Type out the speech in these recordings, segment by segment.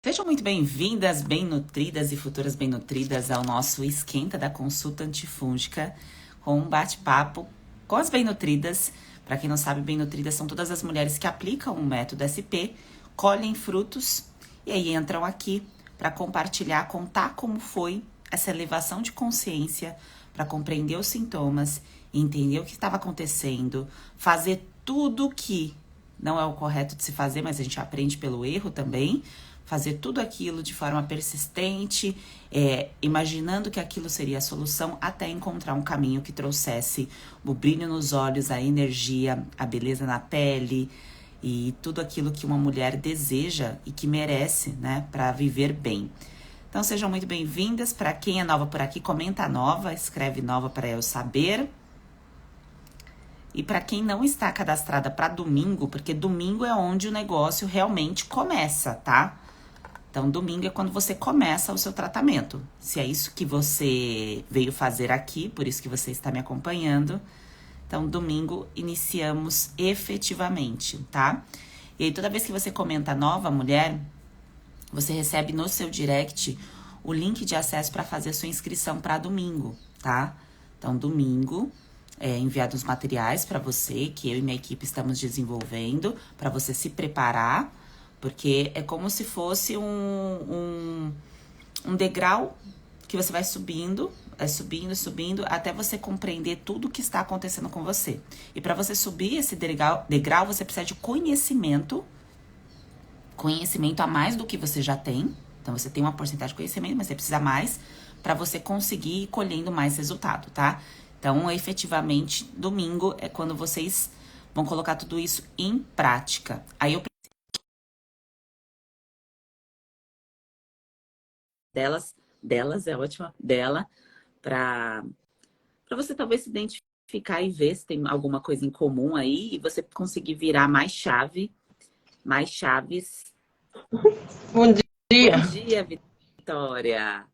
Sejam muito bem-vindas, bem-nutridas e futuras bem-nutridas ao nosso Esquenta da Consulta Antifúngica, com um bate-papo com as bem-nutridas. Para quem não sabe, bem-nutridas são todas as mulheres que aplicam o método SP, colhem frutos e aí entram aqui para compartilhar, contar como foi essa elevação de consciência, para compreender os sintomas, entender o que estava acontecendo, fazer tudo que não é o correto de se fazer, mas a gente aprende pelo erro também. Fazer tudo aquilo de forma persistente, imaginando que aquilo seria a solução, até encontrar um caminho que trouxesse o brilho nos olhos, a energia, a beleza na pele e tudo aquilo que uma mulher deseja e que merece, né, para viver bem. Então sejam muito bem-vindas. Para quem é nova por aqui, comenta nova, escreve nova para eu saber. E para quem não está cadastrada para domingo, porque domingo é onde o negócio realmente começa, tá? Então, domingo é quando você começa o seu tratamento. Se é isso que você veio fazer aqui, por isso que você está me acompanhando. Então, domingo iniciamos efetivamente, tá? E aí, toda vez que você comenta nova mulher, você recebe no seu direct o link de acesso para fazer a sua inscrição para domingo, tá? Então, domingo é enviado os materiais para você, que eu e minha equipe estamos desenvolvendo, para você se preparar. Porque é como se fosse um degrau que você vai subindo, subindo, até você compreender tudo o que está acontecendo com você. E para você subir esse degrau, você precisa de conhecimento a mais do que você já tem. Então, você tem uma porcentagem de conhecimento, mas você precisa mais para você conseguir ir colhendo mais resultado, tá? Então, efetivamente, domingo é quando vocês vão colocar tudo isso em prática. Aí eu delas é ótima, dela, para você talvez se identificar e ver se tem alguma coisa em comum aí e você conseguir virar mais chaves. Bom Bom dia, dia, Vitória.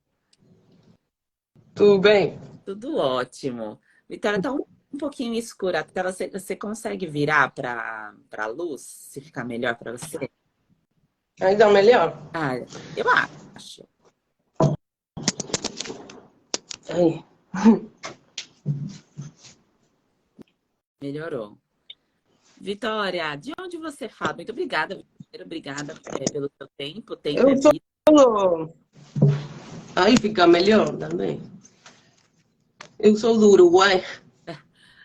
tudo bem? Tudo ótimo. Vitória, tá um pouquinho escura a tela. Você consegue virar para luz, se ficar melhor para você? Ainda melhor? Ah, eu acho. Aí. Melhorou. Vitória, de onde você fala? Muito obrigada, Vitória. Obrigada, pelo seu tempo. O tempo é Eu sou. vida. Aí fica melhor também. Eu sou do Uruguai.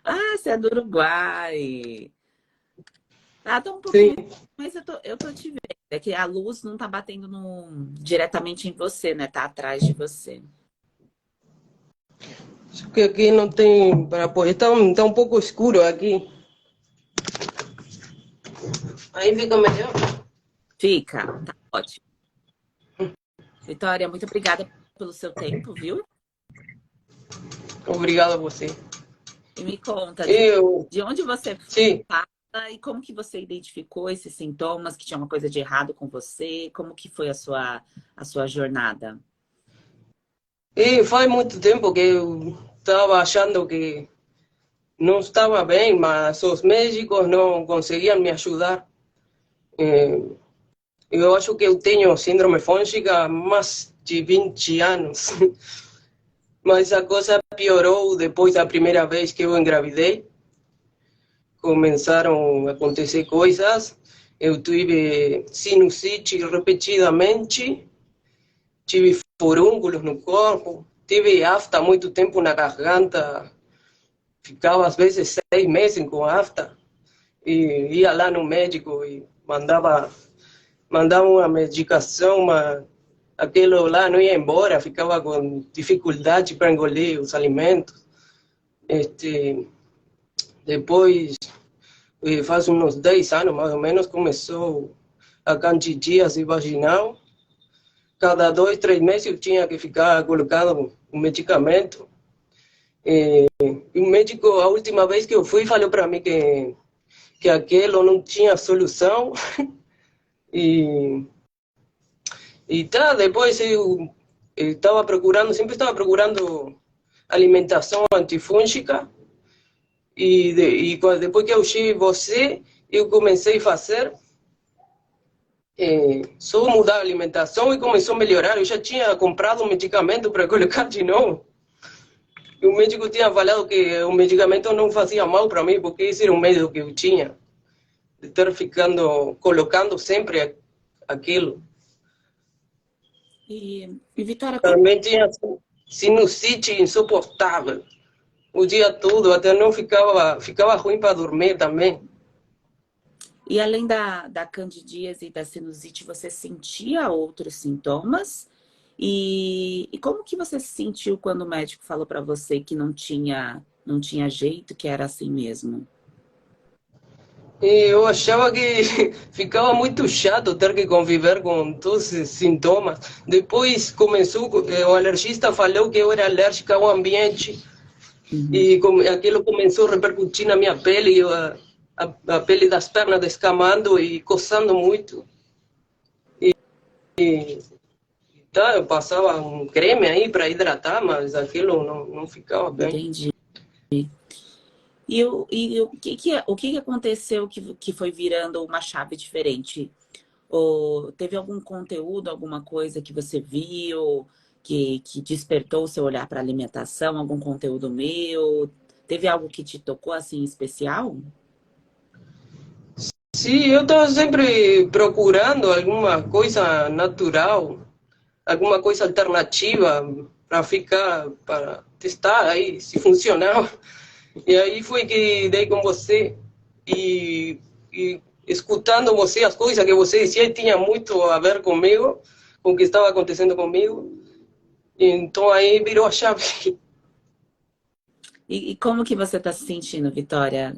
Ah, você é do Uruguai. Ah, tá um pouquinho, Sim. mas eu tô te vendo. É que a luz não tá batendo diretamente em você, né? Tá atrás de você. Só que aqui não tem para pôr. Está um pouco escuro aqui. Aí fica melhor. Fica, tá ótimo. Vitória, muito obrigada pelo seu tempo, viu? Obrigado a você. E me conta Eu. de onde você Sim. fala e como que você identificou esses sintomas, que tinha uma coisa de errado com você, como que foi a sua jornada? E faz muito tempo que eu estava achando que não estava bem, mas os médicos não conseguiam me ajudar. Eh, Eu acho que eu tenho síndrome fúngica há mais de 20 anos, mas a coisa piorou depois da primeira vez que eu engravidei. Começaram a acontecer coisas. Eu tive sinusite repetidamente, tive furúnculos no corpo, tive afta muito tempo na garganta, ficava às vezes 6 meses com afta, e ia lá no médico e mandava uma medicação, mas aquilo lá não ia embora, ficava com dificuldade para engolir os alimentos. Este, depois, faz uns 10 anos mais ou menos, começou a candidíase vaginal. Cada 2, 3 meses eu tinha que ficar colocando um medicamento. E o médico, a última vez que eu fui, falou para mim que aquilo não tinha solução. E E tá, depois eu estava procurando, sempre estava procurando alimentação antifúngica. E depois que eu achei você, eu comecei a fazer. só mudar a alimentação e começou a melhorar. Eu já tinha comprado um medicamento para colocar de novo. E o médico tinha falado que o medicamento não fazia mal para mim, porque esse era o medo que eu tinha, de estar ficando, colocando sempre aquilo. E Vitória, Também tinha sinusite insuportável o dia todo, até não ficava ruim para dormir também. e além da candidíase e da sinusite, você sentia outros sintomas? E como que você se sentiu quando o médico falou para você que não tinha jeito, que era assim mesmo? E eu achava que ficava muito chato ter que conviver com todos esses sintomas. Depois começou, o alergista falou que eu era alérgica ao ambiente Uhum. e aquilo começou a repercutir na minha pele, a pele das pernas descamando e coçando muito. E tá, eu passava um creme aí para hidratar, mas aquilo não ficava bem. Entendi. E o que que aconteceu que foi virando uma chave diferente? Ou teve algum conteúdo, alguma coisa que você viu que despertou o seu olhar para a alimentação? Algum conteúdo meu? Teve algo que te tocou assim em especial? Sim, eu estava sempre procurando alguma coisa natural, alguma coisa alternativa para testar aí se funcionava. E aí foi que dei com você e escutando você as coisas que você dizia tinha muito a ver comigo, com o que estava acontecendo comigo. Então aí virou a chave. E como que você está se sentindo, Vitória?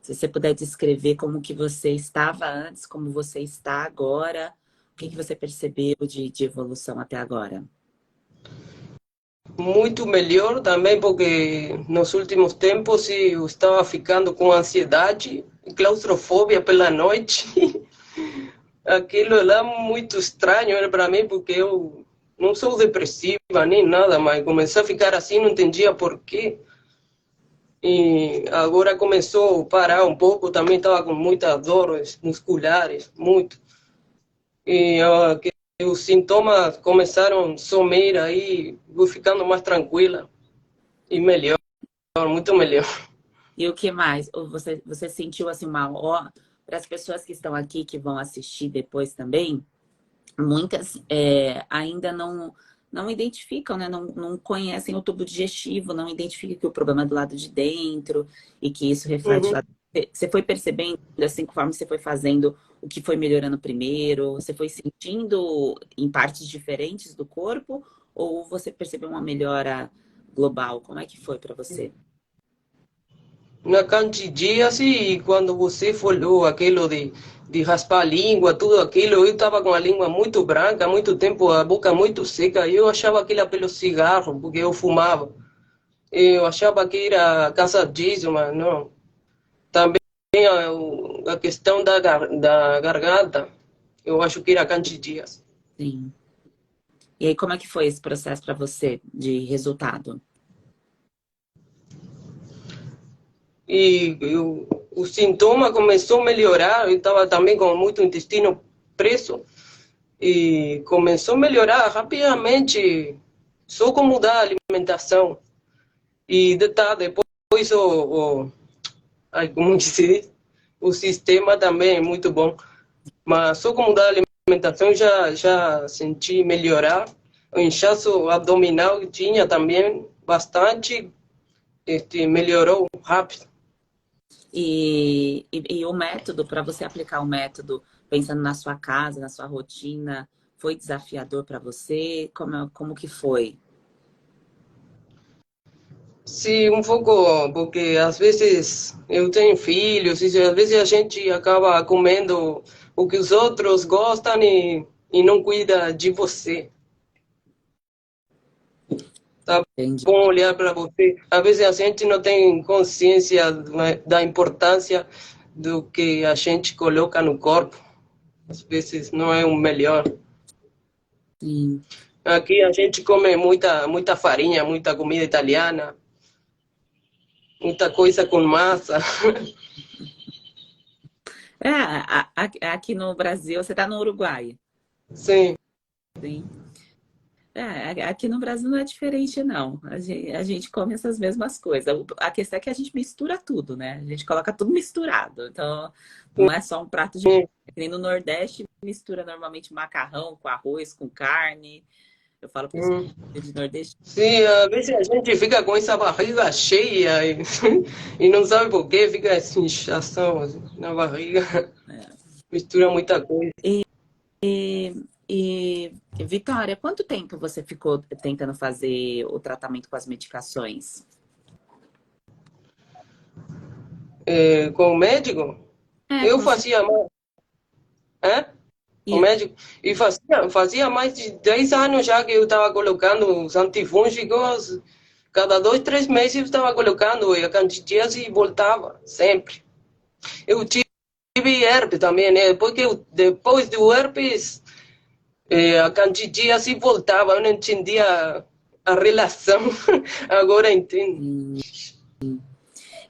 Se você puder descrever como que você estava antes, como você está agora, o que que você percebeu de evolução até agora? Muito melhor também, porque nos últimos tempos eu estava ficando com ansiedade e claustrofobia pela noite. Aquilo lá muito estranho era para mim, porque eu não sou depressiva nem nada, mas comecei a ficar assim, não entendia por quê. E agora começou a parar um pouco, também estava com muitas dores musculares, muito. E os sintomas começaram a sumir aí, vou ficando mais tranquila e melhor, muito melhor. E o que mais? Ou você sentiu assim uma ó, para as pessoas que estão aqui que vão assistir depois também, muitas ainda não identificam, né? Não conhecem o tubo digestivo, não identificam que o problema é do lado de dentro e que isso reflete Uhum. lá. Você foi percebendo, assim, conforme você foi fazendo, o que foi melhorando primeiro? Você foi sentindo em partes diferentes do corpo? Ou você percebeu uma melhora global? Como é que foi para você? Na candidíase, e quando você falou aquilo de raspar a língua, tudo aquilo, eu estava com a língua muito branca, muito tempo, a boca muito seca, e eu achava aquilo pelo cigarro, porque eu fumava. Eu achava que era casadíssimo, mas não. Também a questão da garganta, eu acho que era candidíase. Sim. E aí, como é que foi esse processo para você de resultado? E o sintoma começou a melhorar, eu estava também com muito intestino preso, e começou a melhorar rapidamente, só com mudar a alimentação. E depois ai, como se diz? O sistema também é muito bom. Mas só com mudar a alimentação já senti melhorar. O inchaço abdominal que tinha também bastante, melhorou rápido. E o método, para você aplicar o método, pensando na sua casa, na sua rotina, foi desafiador para você? Como que foi? Sim, um pouco, porque às vezes eu tenho filhos e às vezes a gente acaba comendo o que os outros gostam e não cuida de você. Tá Entendi. bom olhar para você. Às vezes a gente não tem consciência da importância do que a gente coloca no corpo. Às vezes não é o melhor. Sim. Aqui a gente come muita farinha, muita comida italiana, muita coisa com massa. Aqui no Brasil, você está no Uruguai. Sim. Sim. Aqui no Brasil não é diferente, não. A gente come essas mesmas coisas. A questão é que a gente mistura tudo, né? A gente coloca tudo misturado. Então, não é só um prato de. Sim. Que nem no Nordeste, mistura normalmente macarrão com arroz, com carne. Eu falo para os Hum. de Nordeste. Sim, às vezes a gente fica com essa barriga cheia e, e não sabe por quê, fica essa inchação assim, na barriga, mistura muita coisa. E, Vitória, quanto tempo você ficou tentando fazer o tratamento com as medicações? Com o médico, É, eu com os... fazia mais, é? O e- médico, e fazia mais de 10 anos já que eu estava colocando os antifúngicos, cada 2, 3 meses eu estava colocando, e a candidíase e voltava, sempre. Eu tive herpes também, né? Depois do herpes, a candidíase voltava, eu não entendia a relação, agora entendo.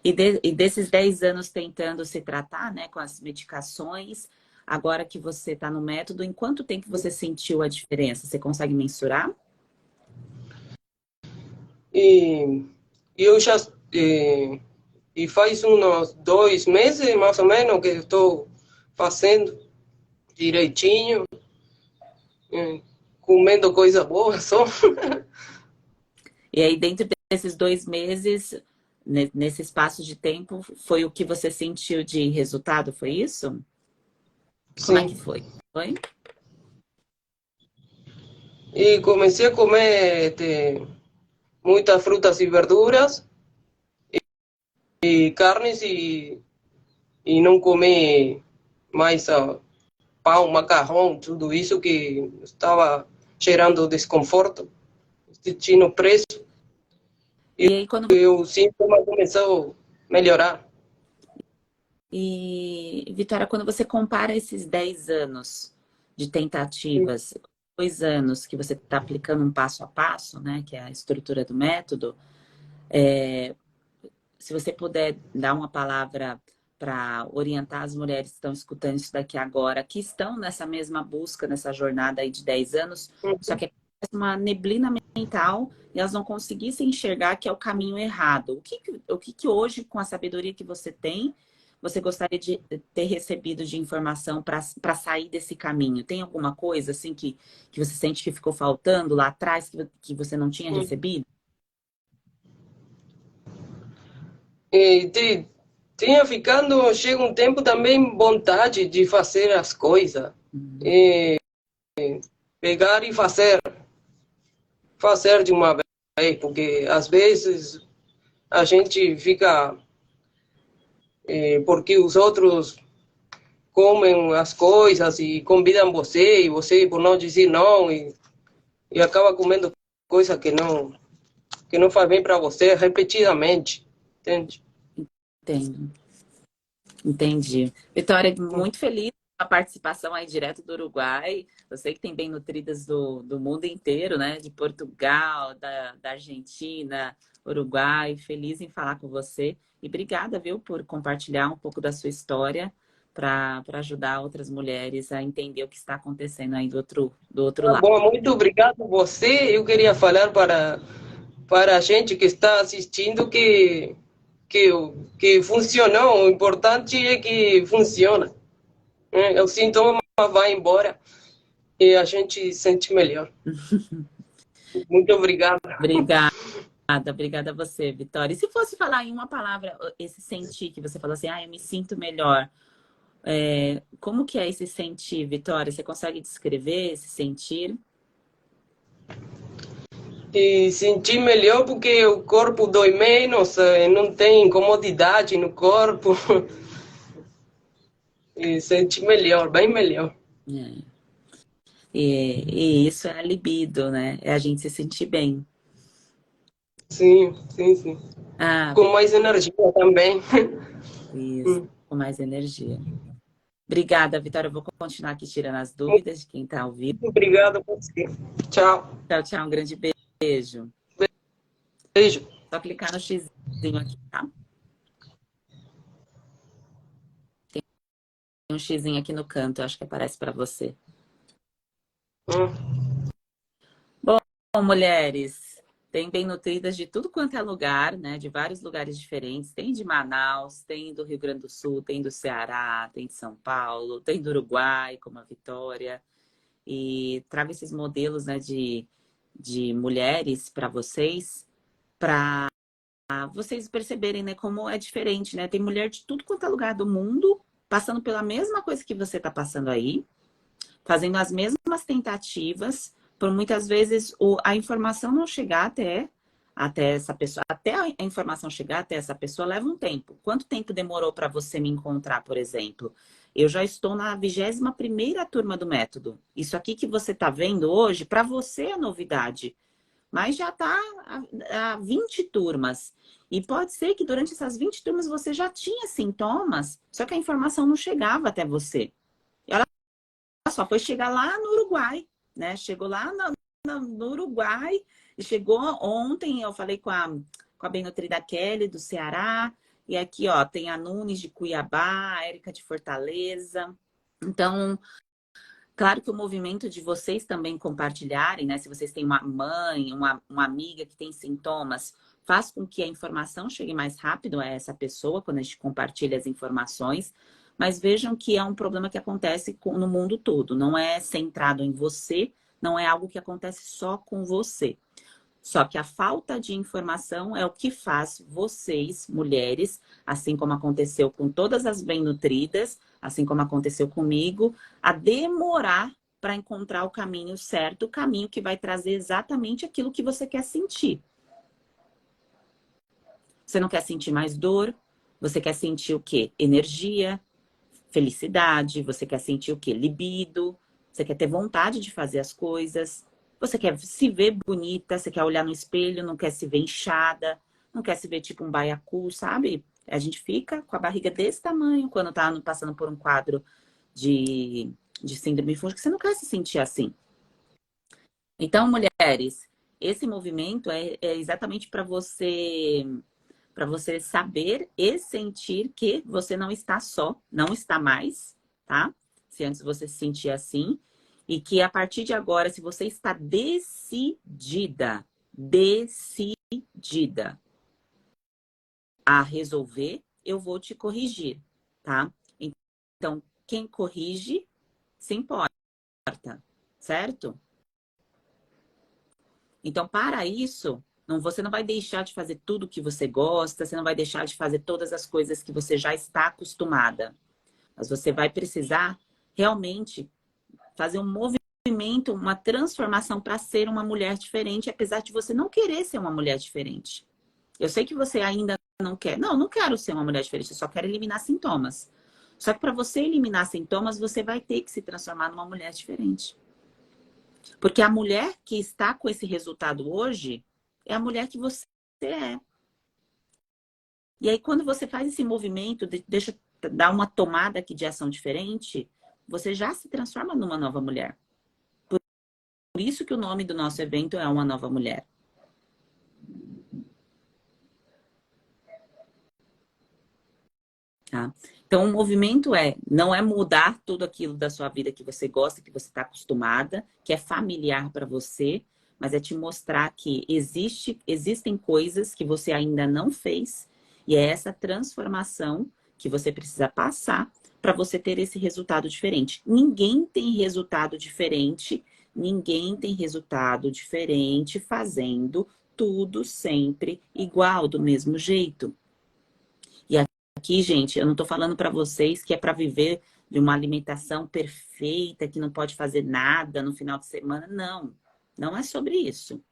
E desses 10 anos tentando se tratar, né, com as medicações, agora que você está no método, em quanto tempo você sentiu a diferença? Você consegue mensurar? E, e eu já, e, e faz uns 2 meses, mais ou menos, que eu estou fazendo direitinho, comendo coisa boa só. E aí, dentro desses 2 meses, nesse espaço de tempo, foi o que você sentiu de resultado? Foi isso? Como é que Sim. foi? Foi? E comecei a comer muitas frutas e verduras e carnes e não comer mais pão, macarrão, tudo isso que estava gerando desconforto, sentindo preço. E E aí, quando o sintoma começou a melhorar. E, Vitória, quando você compara esses 10 anos de tentativas, 2 anos que você está aplicando um passo a passo, né, que é a estrutura do método, se você puder dar uma palavra para orientar as mulheres que estão escutando isso daqui agora, que estão nessa mesma busca, nessa jornada aí de 10 anos, só que é uma neblina mental e elas não conseguissem enxergar que é o caminho errado. O que hoje, com a sabedoria que você tem, você gostaria de ter recebido de informação para sair desse caminho? Tem alguma coisa assim que você sente que ficou faltando lá atrás, que você não tinha recebido? E tinha ficando, chega um tempo também, vontade de fazer as coisas. E pegar e fazer de uma vez, porque às vezes a gente fica, porque os outros comem as coisas e convidam você, e você por não dizer não, e acaba comendo coisa que não faz bem para você repetidamente, entende? Entendo. Entendi. Vitória, muito feliz com a participação aí direto do Uruguai. Eu sei que tem bem nutridas do mundo inteiro, né? De Portugal, da Argentina, Uruguai. Feliz em falar com você. E obrigada, viu, por compartilhar um pouco da sua história para ajudar outras mulheres a entender o que está acontecendo aí do outro Tá lado. bom, muito obrigado a você. Eu queria falar para a gente que está assistindo que, que funcionou. O importante é que funciona. Né? O sintoma vai embora e a gente se sente melhor. Muito obrigado. Obrigada. Obrigada a você, Vitória. E se fosse falar em uma palavra, esse sentir que você falou assim, eu me sinto melhor. Como que é esse sentir, Vitória? Você consegue descrever esse sentir? E senti melhor porque o corpo dói menos, não tem incomodidade no corpo. E senti melhor, bem melhor. É. E isso é a libido, né? É a gente se sentir bem. Sim, sim, sim. Ah, Com mais energia também. isso, com mais energia. Obrigada, Vitória. Eu vou continuar aqui tirando as Muito dúvidas de quem está ao vivo. obrigado a você. Tchau. Tchau, tchau. Um grande beijo. Beijo. Só clicar no xizinho aqui, tá? um xizinho aqui no canto, acho que aparece para você. Hum. Bom, mulheres, tem bem nutridas de tudo quanto é lugar, né? De vários lugares diferentes. Tem de Manaus, tem do Rio Grande do Sul, tem do Ceará, tem de São Paulo, tem do Uruguai, como a Vitória. E trago esses modelos, né, de mulheres para para vocês perceberem, né, como é diferente, né? Tem mulher de tudo quanto é lugar do mundo, passando pela mesma coisa que você está passando aí, fazendo as mesmas tentativas, por muitas vezes a informação não chegar até essa pessoa, até a informação chegar até essa pessoa leva um tempo. Quanto tempo demorou para você me encontrar, por exemplo? Eu já estou na 21ª turma do método. Isso aqui que você está vendo hoje, para você é novidade, mas já está há 20 turmas. E pode ser que durante essas 20 turmas você já tinha sintomas, só que a informação não chegava até você. Só foi chegar lá no Uruguai, né? Chegou lá no Uruguai e chegou ontem. Eu falei com a bem nutrida Kelly do Ceará. E aqui, ó, tem a Nunes de Cuiabá, a Érica de Fortaleza. Então, claro que o movimento de vocês também compartilharem, né? Se vocês têm uma mãe, uma amiga que tem sintomas, faz com que a informação chegue mais rápido a essa pessoa quando a gente compartilha as informações. Mas vejam que é um problema que acontece no mundo todo. Não é centrado em você, não é algo que acontece só com você. Só que a falta de informação é o que faz vocês, mulheres, assim como aconteceu com todas as bem-nutridas, assim como aconteceu comigo, a demorar para encontrar o caminho certo, o caminho que vai trazer exatamente aquilo que você quer sentir. Você não quer sentir mais dor? Você quer sentir o quê? Energia, felicidade, você quer sentir o quê? Libido, você quer ter vontade de fazer as coisas. Você quer se ver bonita, você quer olhar no espelho, não quer se ver inchada, não quer se ver tipo um baiacu, sabe? A gente fica com a barriga desse tamanho quando tá passando por um quadro de, de síndrome fúngica, você não quer se sentir assim. Então, mulheres, esse movimento é exatamente para você saber e sentir que você não está só, não está mais, tá? Se antes você se sentia assim, e que a partir de agora, se você está decidida a resolver, eu vou te corrigir, tá? Então, quem corrige se importa, certo? Então, para isso, você não vai deixar de fazer tudo que você gosta, você não vai deixar de fazer todas as coisas que você já está acostumada. Mas você vai precisar realmente fazer um movimento, uma transformação para ser uma mulher diferente, apesar de você não querer ser uma mulher diferente. Eu sei que você ainda não quer. Não, não quero ser uma mulher diferente, eu só quero eliminar sintomas. Só que para você eliminar sintomas, você vai ter que se transformar numa mulher diferente. Porque a mulher que está com esse resultado hoje é a mulher que você é. E aí, quando você faz esse movimento, deixa dar uma tomada aqui de ação diferente, você já se transforma numa nova mulher. Por isso que o nome do nosso evento é Uma Nova Mulher. Tá? Então, o movimento não é mudar tudo aquilo da sua vida que você gosta, que você está acostumada, que é familiar para você, mas é te mostrar que existem coisas que você ainda não fez e é essa transformação que você precisa passar para você ter esse resultado diferente. Ninguém tem resultado diferente fazendo tudo sempre igual, do mesmo jeito. E aqui, gente, eu não tô falando para vocês que é para viver de uma alimentação perfeita, que não pode fazer nada no final de semana. Não, não é sobre isso.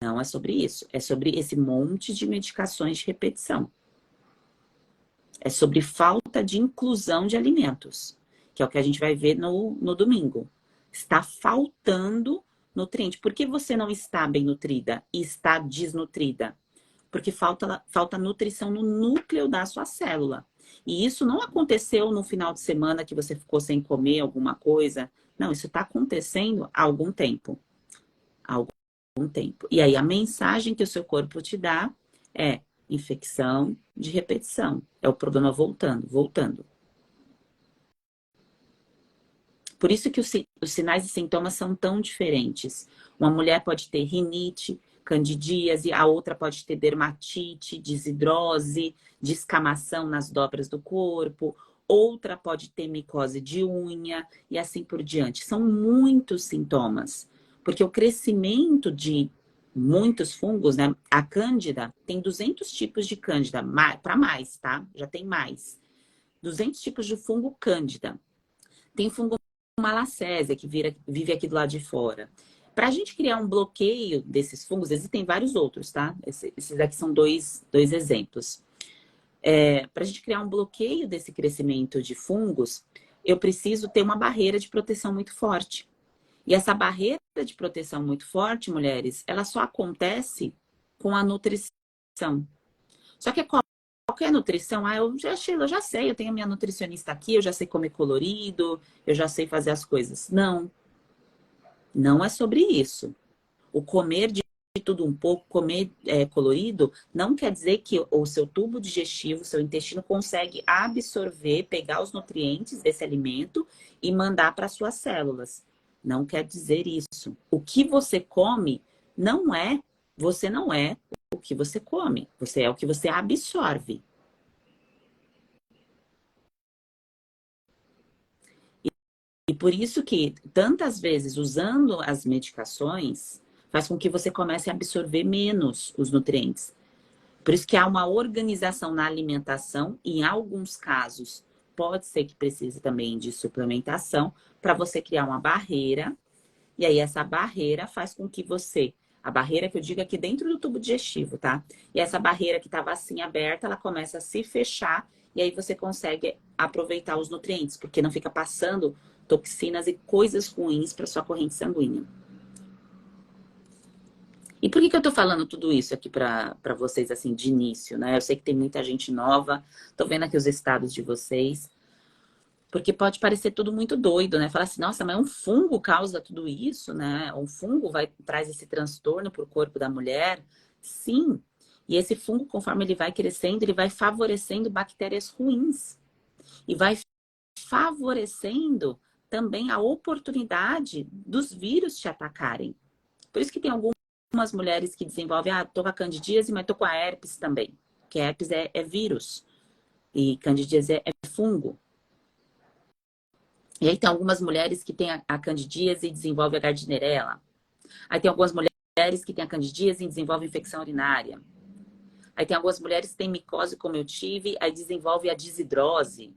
Não é sobre isso. É sobre esse monte de medicações de repetição. É sobre falta de inclusão de alimentos, que é o que a gente vai ver no domingo. Está faltando nutriente. Por que você não está bem nutrida e está desnutrida? Porque falta nutrição no núcleo da sua célula. E isso não aconteceu no final de semana que você ficou sem comer alguma coisa. Não, isso está acontecendo há algum tempo. Há algum tempo. E aí a mensagem que o seu corpo te dá é infecção de repetição. É o problema voltando. Por isso que os sinais e sintomas são tão diferentes. Uma mulher pode ter rinite, candidíase, a outra pode ter dermatite, desidrose, descamação nas dobras do corpo, outra pode ter micose de unha e assim por diante. São muitos sintomas, porque o crescimento de muitos fungos, né? A cândida tem 200 tipos de cândida, para mais, tá? Já tem mais. 200 tipos de fungo cândida. Tem fungo malacésia, que vive aqui do lado de fora. Para a gente criar um bloqueio desses fungos, existem vários outros, tá? Esses aqui são dois exemplos. Para a gente criar um bloqueio desse crescimento de fungos, eu preciso ter uma barreira de proteção muito forte. E essa barreira de proteção muito forte, mulheres, ela só acontece com a nutrição. Só que qualquer nutrição, eu já sei, eu tenho a minha nutricionista aqui, eu já sei comer colorido, eu já sei fazer as coisas. Não, não é sobre isso. O comer de tudo um pouco, comer colorido, não quer dizer que o seu tubo digestivo, seu intestino consegue absorver, pegar os nutrientes desse alimento e mandar para suas células. Não quer dizer isso. O que você come você não é o que você come, você é o que você absorve. E por isso que tantas vezes usando as medicações faz com que você comece a absorver menos os nutrientes. Por isso que há uma organização na alimentação, e em alguns casos pode ser que precise também de suplementação para você criar uma barreira. E aí essa barreira faz com que a barreira que eu digo aqui dentro do tubo digestivo, tá? E essa barreira que estava assim aberta, ela começa a se fechar e aí você consegue aproveitar os nutrientes, porque não fica passando toxinas e coisas ruins para sua corrente sanguínea. E por que eu tô falando tudo isso aqui para vocês, assim, de início, né? Eu sei que tem muita gente nova, tô vendo aqui os estados de vocês, porque pode parecer tudo muito doido, né? Falar assim, nossa, mas um fungo causa tudo isso, né? Um fungo traz esse transtorno para o corpo da mulher? Sim. E esse fungo, conforme ele vai crescendo, ele vai favorecendo bactérias ruins. E vai favorecendo também a oportunidade dos vírus te atacarem. Por isso que tem algumas mulheres que desenvolvem, tô com a candidíase, mas tô com a herpes também. Que a herpes é vírus. E candidíase é fungo. E aí tem algumas mulheres que têm a candidíase e desenvolvem a gardnerella. Aí tem algumas mulheres que têm a candidíase e desenvolvem infecção urinária. Aí tem algumas mulheres que têm micose, como eu tive, aí desenvolve a desidrose.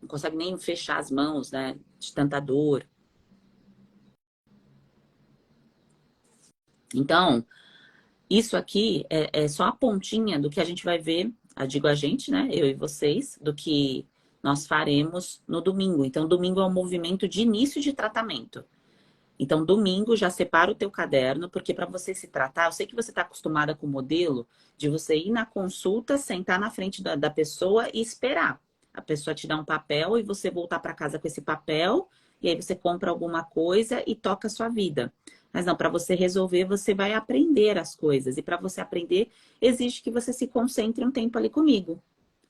Não consegue nem fechar as mãos, né? De tanta dor. Então, isso aqui é só a pontinha do que a gente vai ver, digo a gente, né? Eu e vocês, do que nós faremos no domingo. Então, domingo é um movimento de início de tratamento. Então, domingo já separa o teu caderno, porque para você se tratar, eu sei que você está acostumada com o modelo de você ir na consulta, sentar na frente da pessoa e esperar. A pessoa te dá um papel e você voltar para casa com esse papel, e aí você compra alguma coisa e toca a sua vida. Mas não, para você resolver, você vai aprender as coisas. E para você aprender, exige que você se concentre um tempo ali comigo.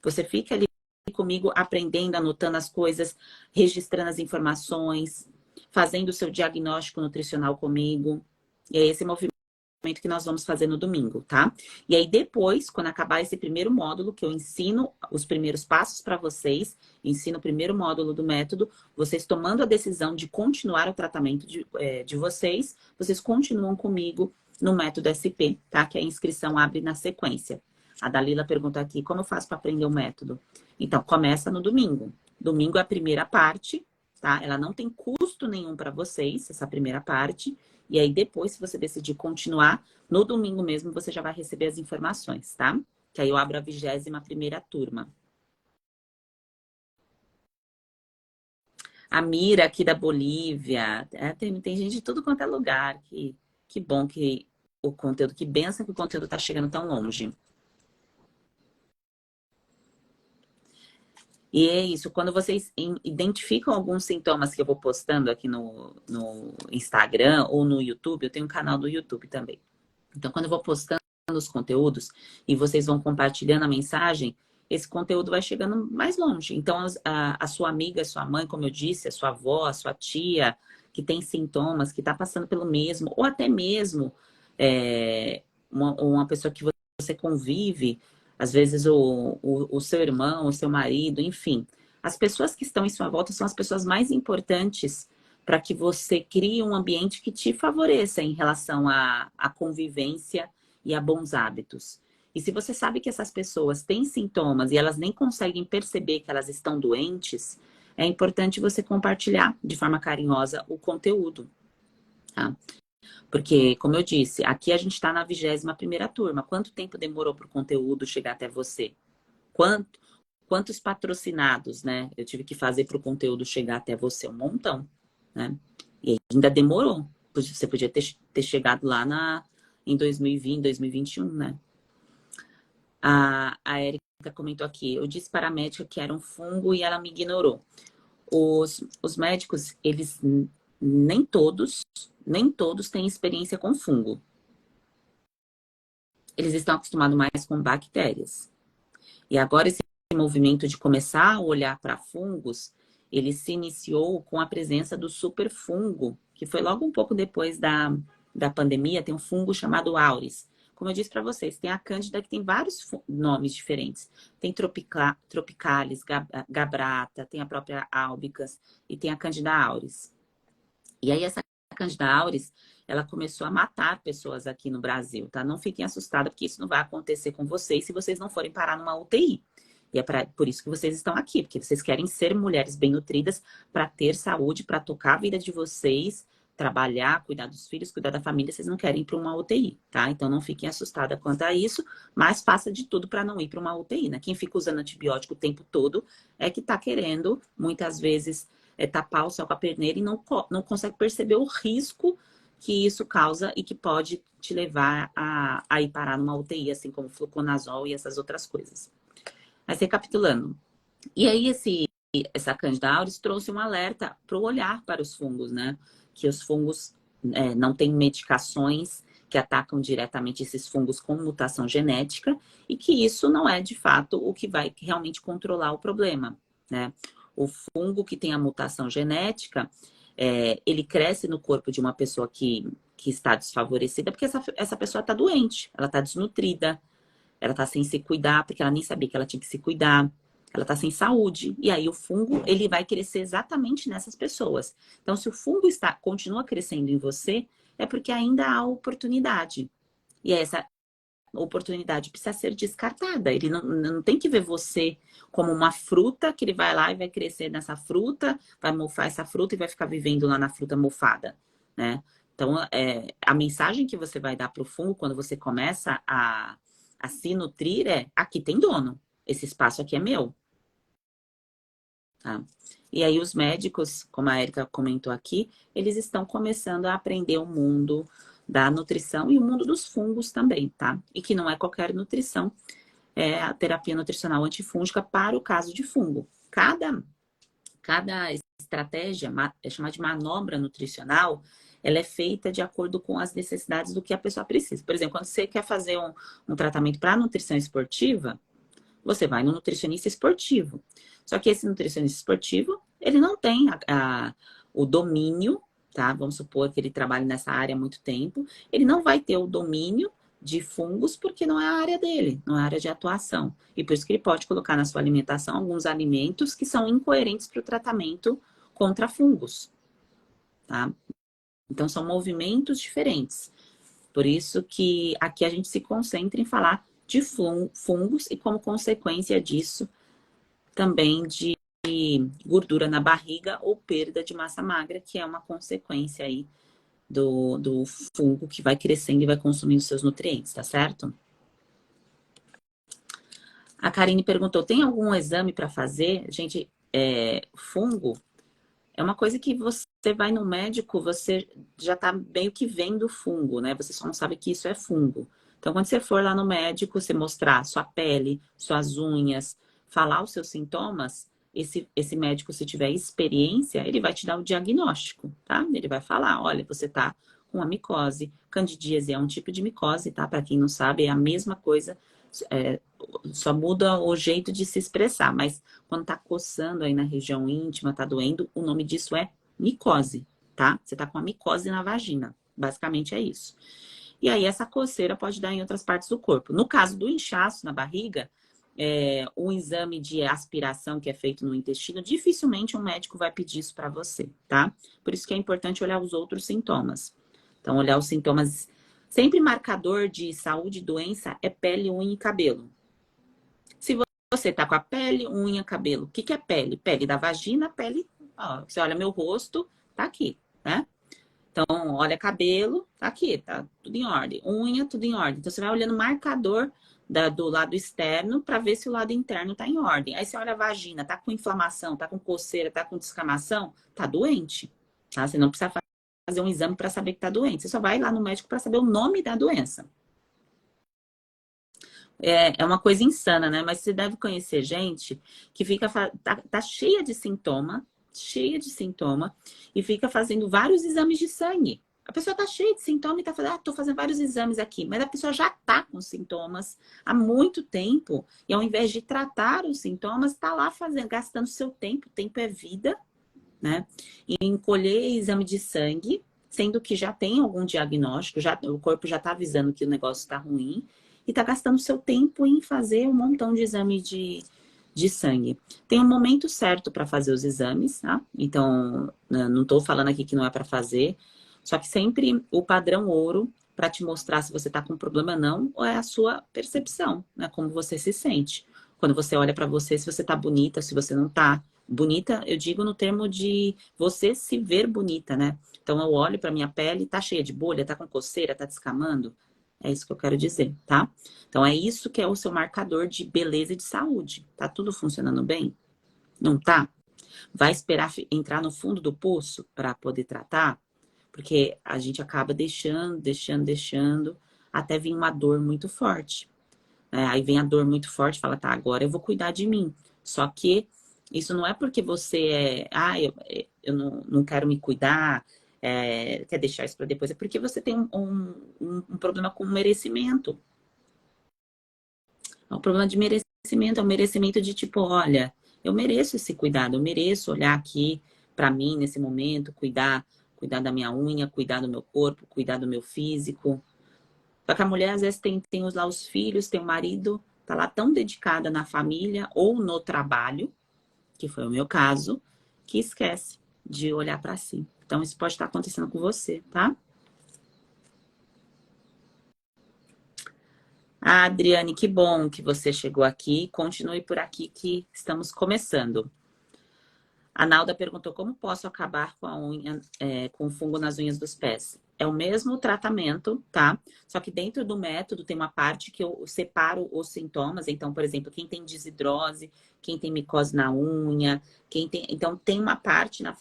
Você fica ali comigo aprendendo, anotando as coisas, registrando as informações, fazendo o seu diagnóstico nutricional comigo. E é esse movimento que nós vamos fazer no domingo, tá? E aí depois, quando acabar esse primeiro módulo, que eu ensino os primeiros passos para vocês, ensino o primeiro módulo do método, vocês tomando a decisão de continuar o tratamento de vocês, vocês continuam comigo no método SP, tá? Que a inscrição abre na sequência. A Dalila pergunta aqui, como eu faço para aprender o método? Então, começa no domingo. Domingo é a primeira parte, tá? Ela não tem custo nenhum para vocês, essa primeira parte. E aí depois, se você decidir continuar, no domingo mesmo você já vai receber as informações, tá? Que aí eu abro a 21ª turma. A Mira aqui da Bolívia. Tem gente de tudo quanto é lugar. Que bom que o conteúdo, que benção que o conteúdo tá chegando tão longe. E é isso, quando vocês identificam alguns sintomas que eu vou postando aqui no Instagram ou no YouTube, eu tenho um canal do YouTube também. Então, quando eu vou postando os conteúdos e vocês vão compartilhando a mensagem, esse conteúdo vai chegando mais longe. Então, a sua amiga, a sua mãe, como eu disse, a sua avó, a sua tia, que tem sintomas, que está passando pelo mesmo, ou até mesmo uma pessoa que você convive, às vezes o seu irmão, o seu marido, enfim. As pessoas que estão em sua volta são as pessoas mais importantes para que você crie um ambiente que te favoreça em relação à convivência e a bons hábitos. E se você sabe que essas pessoas têm sintomas e elas nem conseguem perceber que elas estão doentes, é importante você compartilhar de forma carinhosa o conteúdo, tá? Porque, como eu disse, aqui a gente está na 21ª turma. Quanto tempo demorou para o conteúdo chegar até você? Quantos patrocinados, né? Eu tive que fazer para o conteúdo chegar até você? Um montão, né? E ainda demorou. Você podia ter chegado lá em 2020, 2021, né? A Erika comentou aqui, eu disse para a médica que era um fungo e ela me ignorou. Os médicos, eles nem todos têm experiência com fungo. Eles estão acostumados mais com bactérias. E agora esse movimento de começar a olhar para fungos, ele se iniciou com a presença do superfungo, que foi logo um pouco depois da pandemia, tem um fungo chamado auris. Como eu disse para vocês, tem a Cândida, que tem vários nomes diferentes. Tem tropicalis, gabrata, tem a própria albicans e tem a Cândida auris. E aí essa Cândida auris, ela começou a matar pessoas aqui no Brasil, tá? Não fiquem assustados, porque isso não vai acontecer com vocês se vocês não forem parar numa UTI. E é por isso que vocês estão aqui, porque vocês querem ser mulheres bem nutridas para ter saúde, para tocar a vida de vocês, trabalhar, cuidar dos filhos, cuidar da família, vocês não querem ir para uma UTI, tá? Então não fiquem assustadas quanto a isso, mas faça de tudo para não ir para uma UTI, né? Quem fica usando antibiótico o tempo todo é que tá querendo, muitas vezes, tapar o céu com a perneira e não consegue perceber o risco que isso causa e que pode te levar a ir parar numa UTI, assim como fluconazol e essas outras coisas. Mas recapitulando, e aí essa Candida auris trouxe um alerta para o olhar para os fungos, né? Que os fungos não têm medicações que atacam diretamente esses fungos com mutação genética e que isso não é, de fato, o que vai realmente controlar o problema, né? O fungo que tem a mutação genética, ele cresce no corpo de uma pessoa que está desfavorecida porque essa pessoa está doente, ela está desnutrida, ela está sem se cuidar porque ela nem sabia que ela tinha que se cuidar. Ela está sem saúde. E aí o fungo, ele vai crescer exatamente nessas pessoas. Então, se o fungo continua crescendo em você, é porque ainda há oportunidade. E essa oportunidade precisa ser descartada. Ele não tem que ver você como uma fruta, que ele vai lá e vai crescer nessa fruta, vai mofar essa fruta e vai ficar vivendo lá na fruta mofada, né? Então, a mensagem que você vai dar para o fungo quando você começa a se nutrir aqui tem dono. Esse espaço aqui é meu. Tá? E aí os médicos, como a Erika comentou aqui, eles estão começando a aprender o mundo da nutrição e o mundo dos fungos também, tá? E que não é qualquer nutrição, é a terapia nutricional antifúngica para o caso de fungo. Cada estratégia, é chamada de manobra nutricional, ela é feita de acordo com as necessidades do que a pessoa precisa. Por exemplo, quando você quer fazer um tratamento para nutrição esportiva, você vai no nutricionista esportivo. Só que esse nutricionista esportivo, ele não tem o domínio, tá? Vamos supor que ele trabalhe nessa área há muito tempo. Ele não vai ter o domínio de fungos porque não é a área dele, não é a área de atuação. E por isso que ele pode colocar na sua alimentação alguns alimentos que são incoerentes para o tratamento contra fungos, tá? Então, são movimentos diferentes. Por isso que aqui a gente se concentra em falar de fungos e, como consequência disso, também de gordura na barriga ou perda de massa magra, que é uma consequência aí do fungo que vai crescendo e vai consumindo seus nutrientes, tá certo? A Karine perguntou, tem algum exame para fazer? Gente, fungo é uma coisa que você vai no médico, você já tá meio que vendo fungo, né? Você só não sabe que isso é fungo. Então, quando você for lá no médico, você mostrar sua pele, suas unhas, falar os seus sintomas, esse médico, se tiver experiência, ele vai te dar o diagnóstico, tá? Ele vai falar, olha, você tá com a micose. Candidíase é um tipo de micose, tá? Para quem não sabe, é a mesma coisa É, só muda o jeito de se expressar, mas quando tá coçando aí na região íntima, tá doendo, o nome disso é micose, tá? Você tá com uma micose na vagina. Basicamente é isso. E aí essa coceira pode dar em outras partes do corpo. No caso do inchaço na barriga, um exame de aspiração que é feito no intestino, dificilmente um médico vai pedir isso para você, tá? Por isso que é importante olhar os outros sintomas. Então, olhar os sintomas. Sempre marcador de saúde e doença é pele, unha e cabelo. Se você tá com a pele, unha, cabelo, o que que é pele? Pele da vagina, pele. Ó, você olha meu rosto, tá aqui, né? Então, olha cabelo, tá aqui, tá tudo em ordem. Unha, tudo em ordem. Então, você vai olhando o marcador do lado externo para ver se o lado interno tá em ordem. Aí você olha a vagina, tá com inflamação, tá com coceira, tá com descamação, tá doente. Tá? Você não precisa fazer um exame para saber que tá doente. Você só vai lá no médico para saber o nome da doença. É uma coisa insana, né? Mas você deve conhecer gente que fica tá cheia de sintoma, e fica fazendo vários exames de sangue. A pessoa tá cheia de sintoma e tá falando, tô fazendo vários exames aqui, mas a pessoa já tá com sintomas há muito tempo, e ao invés de tratar os sintomas, tá lá fazendo, gastando seu tempo, tempo é vida, né? E em colher exame de sangue, sendo que já tem algum diagnóstico, o corpo já tá avisando que o negócio tá ruim, e tá gastando seu tempo em fazer um montão de exame de sangue. Tem um momento certo para fazer os exames, tá? Então, não tô falando aqui que não é para fazer, só que sempre o padrão ouro para te mostrar se você tá com problema ou não, ou é a sua percepção, né? Como você se sente. Quando você olha para você, se você tá bonita, se você não tá. Bonita, eu digo no termo de você se ver bonita, né? Então eu olho para minha pele, tá cheia de bolha, tá com coceira, tá descamando. É isso que eu quero dizer, tá? Então é isso que é o seu marcador de beleza e de saúde. Tá tudo funcionando bem? Não tá? Vai esperar entrar no fundo do poço para poder tratar? Porque a gente acaba deixando, até vir uma dor muito forte. Aí vem a dor muito forte, fala, tá, agora eu vou cuidar de mim. Só que isso não é porque você eu não quero me cuidar, quer deixar isso para depois, é porque você tem um problema com merecimento. É um problema de merecimento, é um merecimento de tipo, olha, eu mereço esse cuidado, eu mereço olhar aqui para mim nesse momento, cuidar da minha unha, cuidar do meu corpo, cuidar do meu físico. Só que a mulher, às vezes, tem lá os filhos, tem o marido, tá lá tão dedicada na família ou no trabalho, que foi o meu caso, que esquece de olhar para si. Então, isso pode estar acontecendo com você, tá? Ah, Adriane, que bom que você chegou aqui. Continue por aqui que estamos começando. A Nalda perguntou como posso acabar com a unha, com fungo nas unhas dos pés. É o mesmo tratamento, tá? Só que dentro do método tem uma parte que eu separo os sintomas. Então, por exemplo, quem tem desidrose, quem tem micose na unha, então tem uma parte na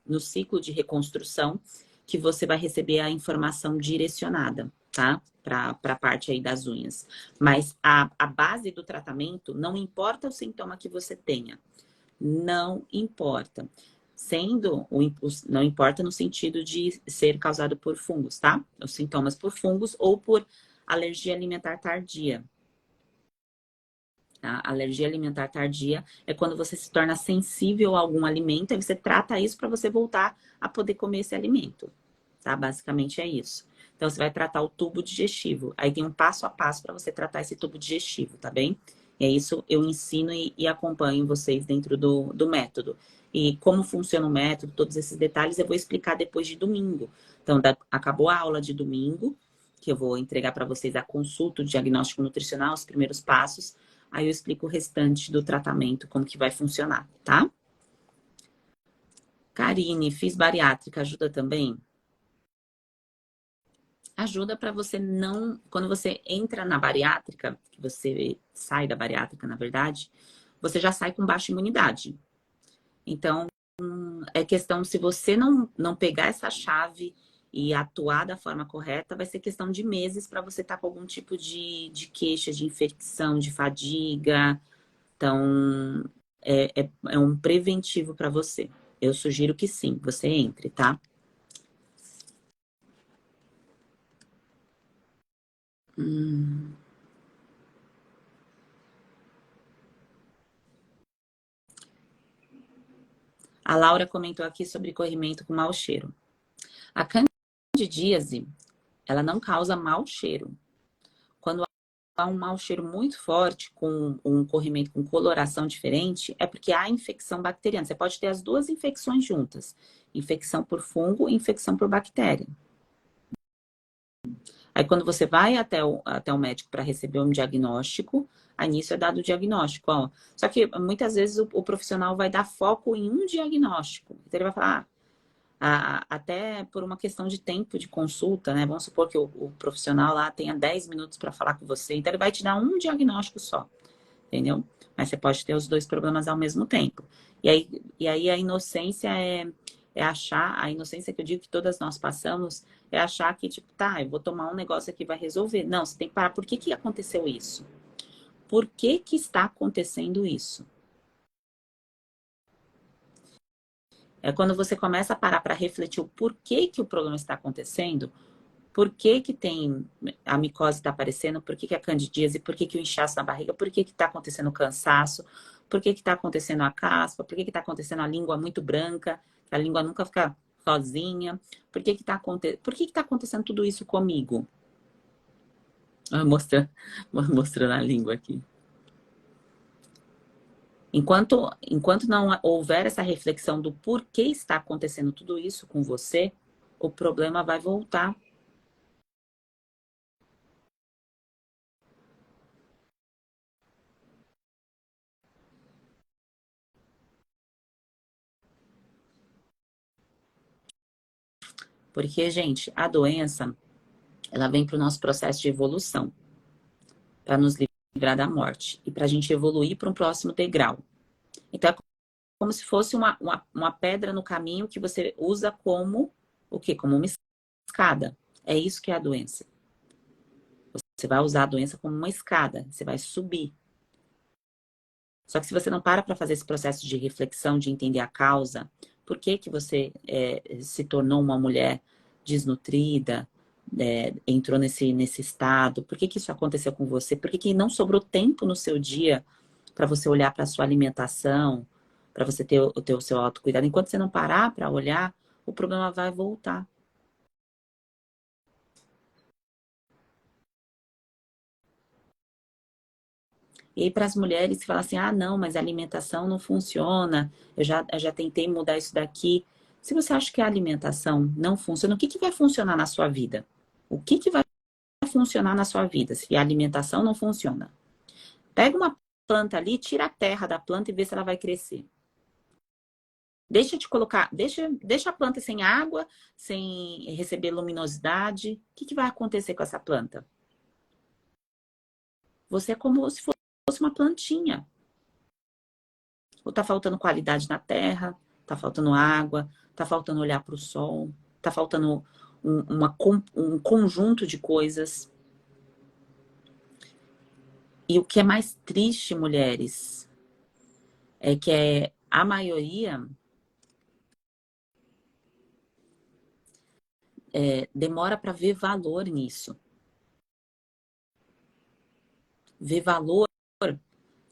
no ciclo de reconstrução que você vai receber a informação direcionada, tá? Para a parte aí das unhas. Mas a base do tratamento não importa o sintoma que você tenha. Não importa. Não importa no sentido de ser causado por fungos, tá? Os sintomas por fungos ou por alergia alimentar tardia. A alergia alimentar tardia é quando você se torna sensível a algum alimento e você trata isso para você voltar a poder comer esse alimento, tá? Basicamente é isso. Então você vai tratar o tubo digestivo. Aí tem um passo a passo para você tratar esse tubo digestivo, tá bem? E é isso eu ensino e acompanho vocês dentro do método. E como funciona o método, todos esses detalhes eu vou explicar depois de domingo. Então, acabou a aula de domingo, que eu vou entregar para vocês a consulta, o diagnóstico nutricional, os primeiros passos. Aí eu explico o restante do tratamento, como que vai funcionar, tá? Karine, fiz bariátrica, ajuda também? Ajuda para você não... Quando você entra na bariátrica, que você sai da bariátrica, na verdade, você já sai com baixa imunidade. Então, é questão, se você não pegar essa chave e atuar da forma correta, vai ser questão de meses para você estar com algum tipo de queixa, de infecção, de fadiga. Então, é um preventivo para você. Eu sugiro que sim, você entre, tá? Hum. A Laura comentou aqui sobre corrimento com mau cheiro. A candidíase, ela não causa mau cheiro. Quando há um mau cheiro muito forte, com um corrimento com coloração diferente, é porque há infecção bacteriana. Você pode ter as duas infecções juntas. Infecção por fungo e infecção por bactéria. Aí quando você vai até o médico para receber um diagnóstico, aí nisso é dado o diagnóstico. Ó. Só que muitas vezes o profissional vai dar foco em um diagnóstico. Então ele vai falar, até por uma questão de tempo de consulta, né? Vamos supor que o profissional lá tenha 10 minutos para falar com você, então ele vai te dar um diagnóstico só, entendeu? Mas você pode ter os dois problemas ao mesmo tempo. E aí a inocência é achar, a inocência que eu digo que todas nós passamos, é achar que, tipo, tá, eu vou tomar um negócio aqui, vai resolver. Não, você tem que parar. Por que que aconteceu isso? Por que que está acontecendo isso? É quando você começa a parar para refletir o porquê que o problema está acontecendo, por que que tem a micose está aparecendo, por que que a candidíase, por que que o inchaço na barriga, por que que está acontecendo o cansaço, por que que está acontecendo a caspa, por que que está acontecendo a língua muito branca, que a língua nunca fica sozinha, por que que está acontecendo tudo isso comigo? Ah, mostrando a língua aqui. Enquanto não houver essa reflexão do porquê está acontecendo tudo isso com você, o problema vai voltar. Porque, gente, a doença, ela vem para o nosso processo de evolução, para nos livrar da morte e para a gente evoluir para um próximo degrau. Então, é como se fosse uma pedra no caminho que você usa como o quê? Como uma escada. É isso que é a doença. Você vai usar a doença como uma escada, você vai subir. Só que se você não para fazer esse processo de reflexão, de entender a causa, por que que você se tornou uma mulher desnutrida, entrou nesse estado, por que que isso aconteceu com você, por que que não sobrou tempo no seu dia para você olhar para a sua alimentação, para você ter o seu autocuidado. Enquanto você não parar para olhar, o problema vai voltar. E aí, para as mulheres que falam assim, ah, não, mas a alimentação não funciona, eu já tentei mudar isso daqui. Se você acha que a alimentação não funciona, o que que vai funcionar na sua vida? O que que vai funcionar na sua vida se a alimentação não funciona? Pega uma planta ali, tira a terra da planta e vê se ela vai crescer. Deixa a planta sem água, sem receber luminosidade. O que que vai acontecer com essa planta? Você é como se fosse uma plantinha. Ou tá faltando qualidade na terra, tá faltando água, tá faltando olhar para o sol, tá faltando um conjunto de coisas. E o que é mais triste, mulheres, é que a maioria demora para ver valor nisso. Ver valor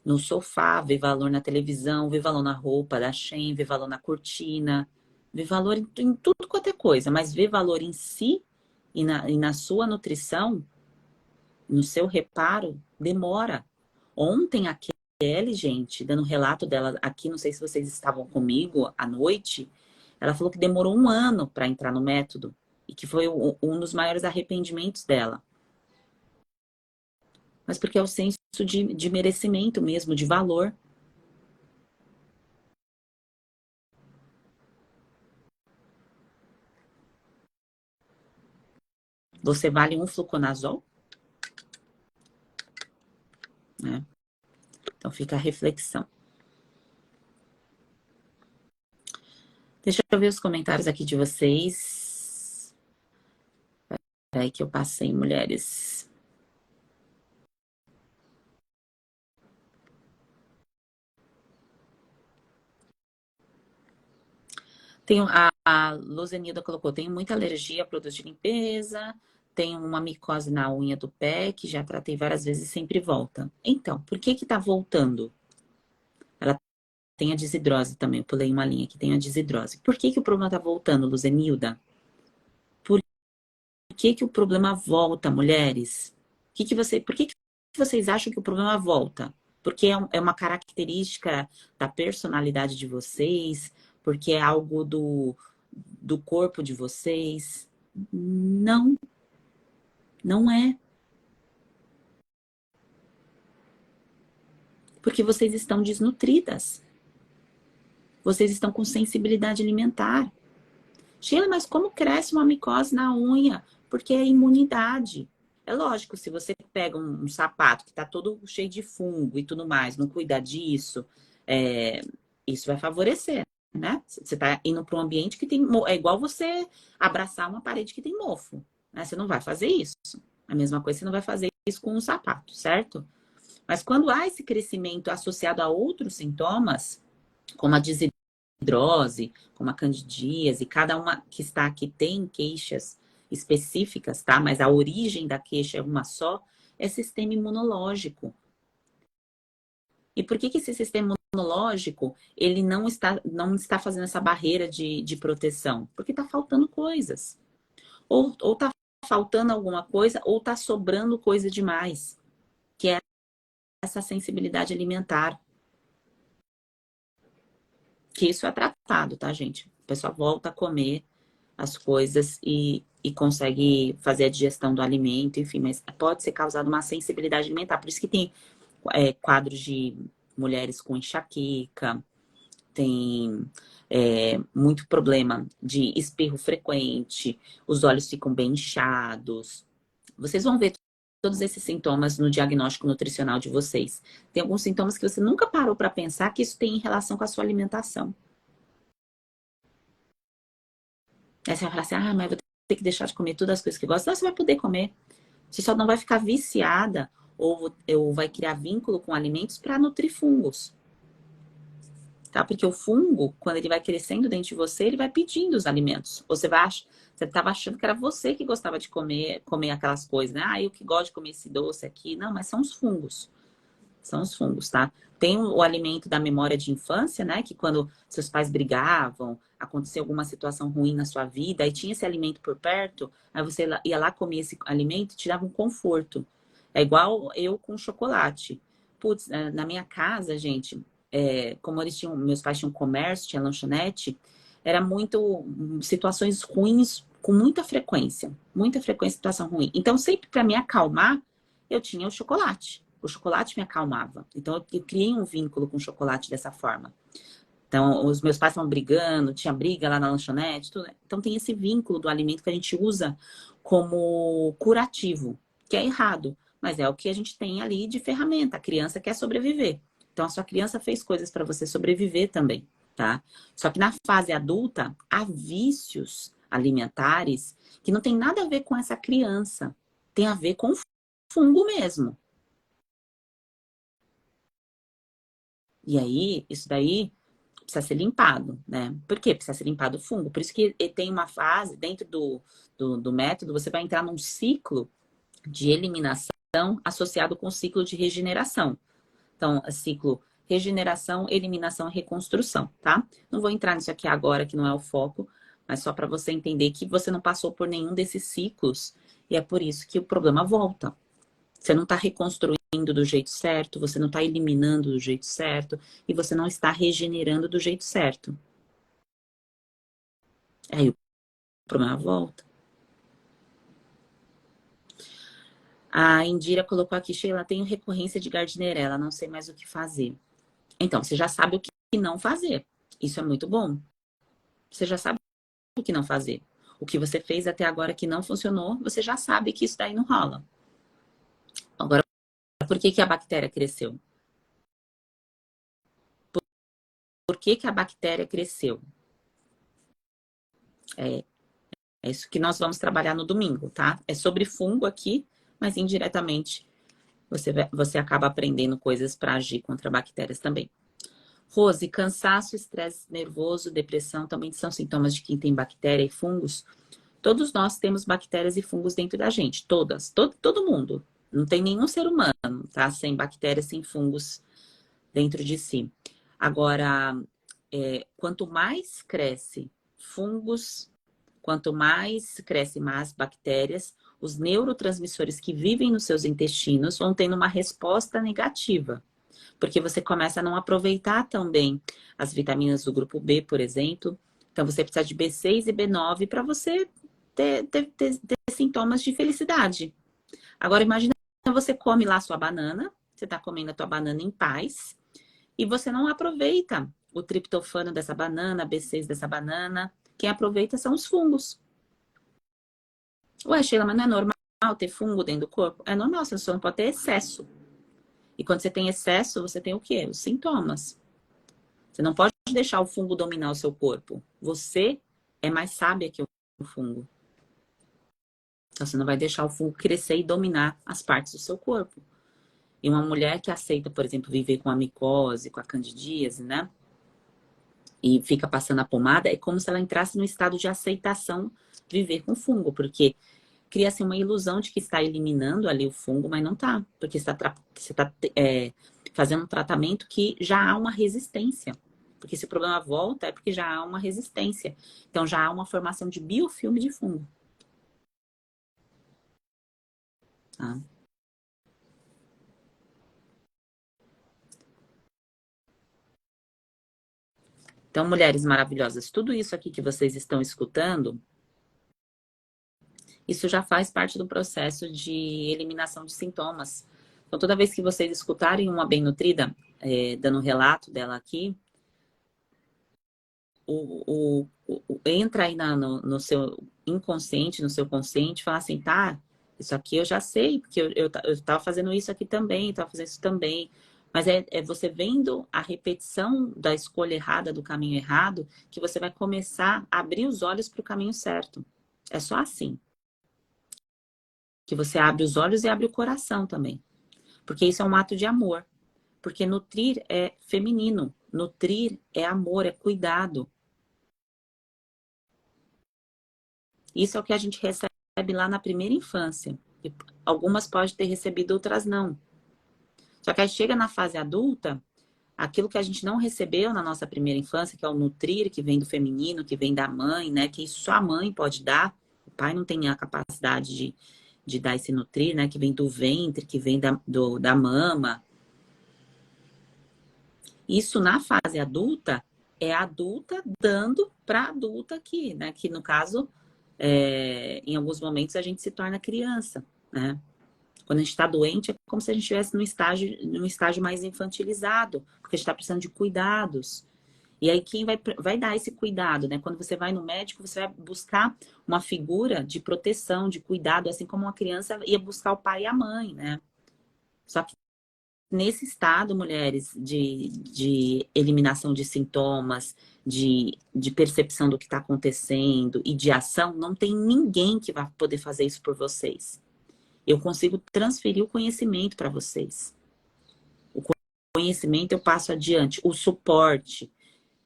no sofá, ver valor na televisão, ver valor na roupa da Shein, ver valor na cortina, ver valor em tudo quanto é coisa, mas ver valor em si e na sua nutrição, no seu reparo, demora. Ontem a Kelly, gente, dando relato dela aqui, não sei se vocês estavam comigo à noite, ela falou que demorou 1 ano para entrar no método e que foi um dos maiores arrependimentos dela. Mas porque é o senso de merecimento mesmo, de valor. Você vale um fluconazol? Né? Então fica a reflexão. Deixa eu ver os comentários aqui de vocês. Peraí que eu passei, mulheres. A Luzenilda colocou, tenho muita alergia a produtos de limpeza, tenho uma micose na unha do pé, que já tratei várias vezes e sempre volta. Então, por que que tá voltando? Ela tem a desidrose também. Eu pulei uma linha aqui, tem a desidrose. Por que que o problema tá voltando, Luzenilda? Por que que o problema volta, mulheres? Por que que vocês acham que o problema volta? Porque é uma característica da personalidade de vocês? Porque é algo do corpo de vocês? Não, não é. Porque vocês estão desnutridas. Vocês estão com sensibilidade alimentar. Sheila, mas como cresce uma micose na unha? Porque é imunidade. É lógico, se você pega um sapato que está todo cheio de fungo e tudo mais, não cuida disso, isso vai favorecer, né? Você está indo para um ambiente que tem... É igual você abraçar uma parede que tem mofo, né? Você não vai fazer isso. A mesma coisa, você não vai fazer isso com um sapato, certo? Mas quando há esse crescimento associado a outros sintomas, como a desidrose, como a candidíase, cada uma que está aqui tem queixas específicas, tá? Mas a origem da queixa é uma só, é sistema imunológico. E por que que esse sistema imunológico, ele não está fazendo essa barreira de proteção? Porque está faltando coisas. Ou está faltando alguma coisa, ou está sobrando coisa demais, que é essa sensibilidade alimentar. Que isso é tratado, tá, gente? A pessoa volta a comer as coisas e consegue fazer a digestão do alimento, enfim, mas pode ser causado uma sensibilidade alimentar. Por isso que tem quadros de mulheres com enxaqueca, tem muito problema de espirro frequente, os olhos ficam bem inchados. Vocês vão ver todos esses sintomas no diagnóstico nutricional de vocês. Tem alguns sintomas que você nunca parou para pensar que isso tem relação com a sua alimentação. Aí você vai falar assim, mas eu vou ter que deixar de comer todas as coisas que gosta. Não, você vai poder comer. Você só não vai ficar viciada ou vai criar vínculo com alimentos para nutrir fungos. Tá? Porque o fungo, quando ele vai crescendo dentro de você, ele vai pedindo os alimentos. Você estava achando que era você que gostava de comer aquelas coisas, né? Eu que gosto de comer esse doce aqui. Não, mas são os fungos. São os fungos, tá? Tem o alimento da memória de infância, né? Que quando seus pais brigavam, aconteceu alguma situação ruim na sua vida, aí tinha esse alimento por perto, aí você ia lá comer esse alimento e te dava um conforto. É igual eu com chocolate. Putz, na minha casa, gente, como meus pais tinham comércio, tinha lanchonete, era muito situações ruins com muita frequência situação ruim. Então, sempre para me acalmar, eu tinha o chocolate. O chocolate me acalmava. Então, eu criei um vínculo com o chocolate dessa forma. Então, os meus pais estavam brigando, tinha briga lá na lanchonete, tudo. Então, tem esse vínculo do alimento que a gente usa como curativo, que é errado, mas é o que a gente tem ali de ferramenta. A criança quer sobreviver. Então, a sua criança fez coisas para você sobreviver também, tá? Só que na fase adulta, há vícios alimentares que não tem nada a ver com essa criança. Tem a ver com o fungo mesmo. E aí, isso daí precisa ser limpado, né? Por quê? Precisa ser limpado o fungo. Por isso que tem uma fase, dentro do método, você vai entrar num ciclo de eliminação associado com o ciclo de regeneração. Então, ciclo regeneração, eliminação e reconstrução, tá? Não vou entrar nisso aqui agora, que não é o foco, mas só para você entender que você não passou por nenhum desses ciclos e é por isso que o problema volta. Você não está reconstruindo do jeito certo, você não está eliminando do jeito certo e você não está regenerando do jeito certo. Aí o problema volta. A Indira colocou aqui, Sheila, tenho recorrência de Gardnerella, não sei mais o que fazer. Então, você já sabe o que não fazer. Isso é muito bom. Você já sabe o que não fazer. O que você fez até agora que não funcionou, você já sabe que isso daí não rola. Agora, por que que a bactéria cresceu? Por que que a bactéria cresceu? É isso que nós vamos trabalhar no domingo, tá? É sobre fungo aqui, mas indiretamente você acaba aprendendo coisas para agir contra bactérias também. Rose, cansaço, estresse nervoso, depressão também são sintomas de quem tem bactéria e fungos? Todos nós temos bactérias e fungos dentro da gente, todas, todo mundo. Não tem nenhum ser humano, tá? Sem bactérias, sem fungos dentro de si. Agora, quanto mais cresce fungos, quanto mais cresce mais bactérias, os neurotransmissores que vivem nos seus intestinos vão tendo uma resposta negativa. Porque você começa a não aproveitar tão bem as vitaminas do grupo B, por exemplo. Então, você precisa de B6 e B9 para você ter sintomas de felicidade. Agora, imagina você come lá sua banana, você está comendo a tua banana em paz, e você não aproveita o triptofano dessa banana, B6 dessa banana. Quem aproveita são os fungos. Ué, Sheila, mas não é normal ter fungo dentro do corpo? É normal, você só não pode ter excesso. E quando você tem excesso, você tem o quê? Os sintomas. Você não pode deixar o fungo dominar o seu corpo. Você é mais sábia que o fungo. Então, você não vai deixar o fungo crescer e dominar as partes do seu corpo. E uma mulher que aceita, por exemplo, viver com a micose, com a candidíase, né? E fica passando a pomada, é como se ela entrasse no estado de aceitação viver com fungo, porque cria-se uma ilusão de que está eliminando ali o fungo, mas não está, porque você está fazendo um tratamento que já há uma resistência. Porque se o problema volta, é porque já há uma resistência. Então, já há uma formação de biofilme de fungo. Tá? Então, mulheres maravilhosas, tudo isso aqui que vocês estão escutando, isso já faz parte do processo de eliminação de sintomas. Então, toda vez que vocês escutarem uma bem nutrida, dando um relato dela aqui, entra aí no seu inconsciente, no seu consciente, fala assim, tá, isso aqui eu já sei, porque eu tava fazendo isso aqui também, tava fazendo isso também. Mas é você vendo a repetição da escolha errada, do caminho errado, que você vai começar a abrir os olhos para o caminho certo. É só assim. Que você abre os olhos e abre o coração também. Porque isso é um ato de amor. Porque nutrir é feminino. Nutrir é amor, é cuidado. Isso é o que a gente recebe lá na primeira infância. E algumas podem ter recebido, outras não. Só que aí chega na fase adulta, aquilo que a gente não recebeu na nossa primeira infância, que é o nutrir, que vem do feminino, que vem da mãe, né? Que isso só a mãe pode dar. O pai não tem a capacidade de dar esse nutrir, né? Que vem do ventre, que vem da mama. Isso na fase adulta é a adulta dando para adulta aqui, né? Que no caso, em alguns momentos a gente se torna criança, né? Quando a gente está doente, é como se a gente estivesse num estágio mais infantilizado, porque a gente está precisando de cuidados. E aí, quem vai dar esse cuidado, né? Quando você vai no médico, você vai buscar uma figura de proteção, de cuidado, assim como uma criança ia buscar o pai e a mãe, né? Só que nesse estado, mulheres, de eliminação de sintomas, de percepção do que está acontecendo e de ação, não tem ninguém que vai poder fazer isso por vocês. Eu consigo transferir o conhecimento para vocês. O conhecimento eu passo adiante. O suporte